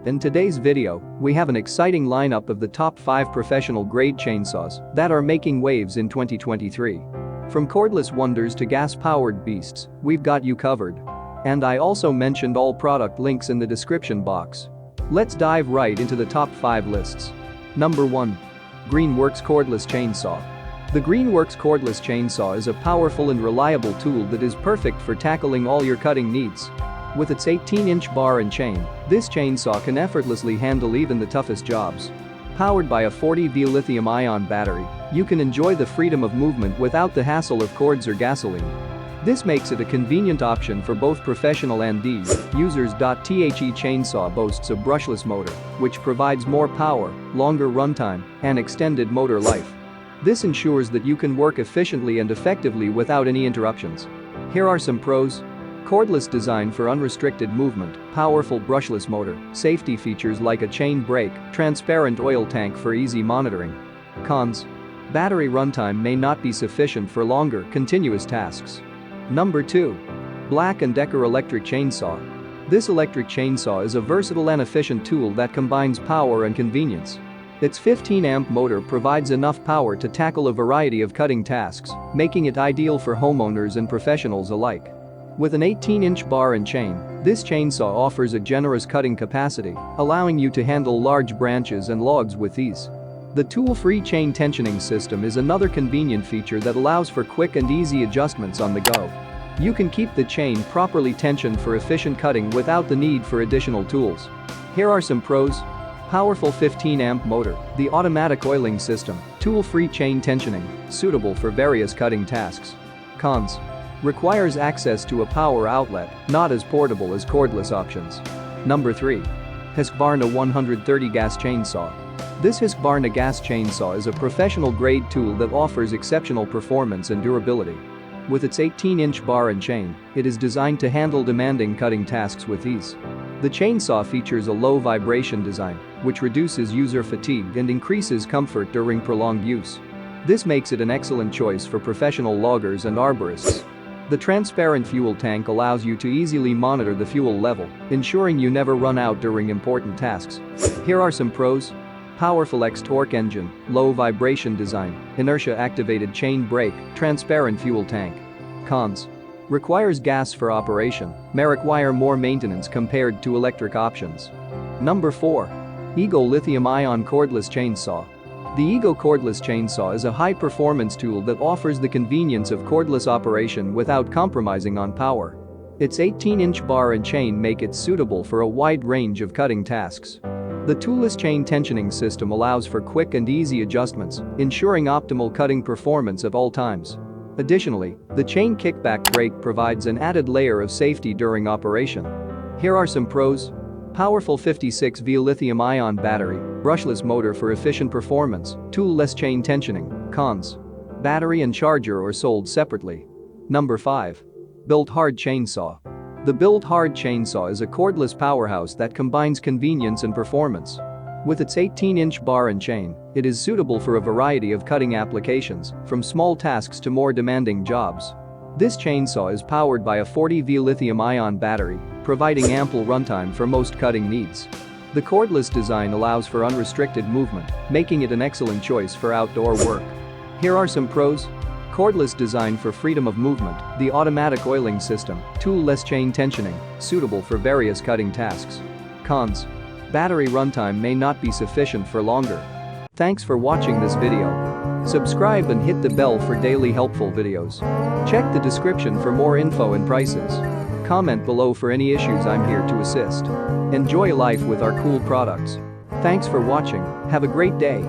In today's video, we have an exciting lineup of the top 5 professional-grade chainsaws that are making waves in 2023. From cordless wonders to gas-powered beasts, we've got you covered. And I also mentioned all product links in the description box. Let's dive right into the top 5 lists. Number 1. Greenworks Cordless Chainsaw. The Greenworks Cordless Chainsaw is a powerful and reliable tool that is perfect for tackling all your cutting needs. With its 18-inch bar and chain, this chainsaw can effortlessly handle even the toughest jobs. Powered by a 40V lithium-ion battery, you can enjoy the freedom of movement without the hassle of cords or gasoline. This makes it a convenient option for both professional and users. The chainsaw boasts a brushless motor, which provides more power, longer runtime, and extended motor life. This ensures that you can work efficiently and effectively without any interruptions. Here are some pros. Cordless design for unrestricted movement, powerful brushless motor, safety features like a chain brake, transparent oil tank for easy monitoring. Cons: battery runtime may not be sufficient for longer, continuous tasks. Number 2. Black & Decker Electric Chainsaw. This electric chainsaw is a versatile and efficient tool that combines power and convenience. Its 15-amp motor provides enough power to tackle a variety of cutting tasks, making it ideal for homeowners and professionals alike. With an 18-inch bar and chain, this chainsaw offers a generous cutting capacity, allowing you to handle large branches and logs with ease. The tool-free chain tensioning system is another convenient feature that allows for quick and easy adjustments on the go. You can keep the chain properly tensioned for efficient cutting without the need for additional tools. Here are some pros. Powerful 15-amp motor, the automatic oiling system, tool-free chain tensioning, suitable for various cutting tasks. Cons: requires access to a power outlet, not as portable as cordless options. Number 3. Husqvarna 130 Gas Chainsaw. This Husqvarna gas chainsaw is a professional-grade tool that offers exceptional performance and durability. With its 18-inch bar and chain, it is designed to handle demanding cutting tasks with ease. The chainsaw features a low-vibration design, which reduces user fatigue and increases comfort during prolonged use. This makes it an excellent choice for professional loggers and arborists. The transparent fuel tank allows you to easily monitor the fuel level, ensuring you never run out during important tasks. Here are some pros. Powerful X-Torque engine, low vibration design, inertia-activated chain brake, transparent fuel tank. Cons: requires gas for operation, may require more maintenance compared to electric options. Number 4. EGO Lithium-Ion Cordless Chainsaw. The EGO Cordless Chainsaw is a high-performance tool that offers the convenience of cordless operation without compromising on power. Its 18-inch bar and chain make it suitable for a wide range of cutting tasks. The toolless chain tensioning system allows for quick and easy adjustments, ensuring optimal cutting performance at all times. Additionally, the chain kickback brake provides an added layer of safety during operation. Here are some pros. Powerful 56V lithium-ion battery, brushless motor for efficient performance, tool-less chain tensioning. Cons: battery and charger are sold separately. Number 5. Built Hard Chainsaw. The Built Hard Chainsaw is a cordless powerhouse that combines convenience and performance. With its 18-inch bar and chain, it is suitable for a variety of cutting applications, from small tasks to more demanding jobs. This chainsaw is powered by a 40V lithium-ion battery, providing ample runtime for most cutting needs. The cordless design allows for unrestricted movement, making it an excellent choice for outdoor work. Here are some pros. Cordless design for freedom of movement, the automatic oiling system, tool-less chain tensioning, suitable for various cutting tasks. Cons: battery runtime may not be sufficient for longer. Thanks for watching this video. Subscribe and hit the bell for daily helpful videos. Check the description for more info and prices. Comment below for any issues, I'm here to assist. Enjoy life with our cool products. Thanks for watching, have a great day.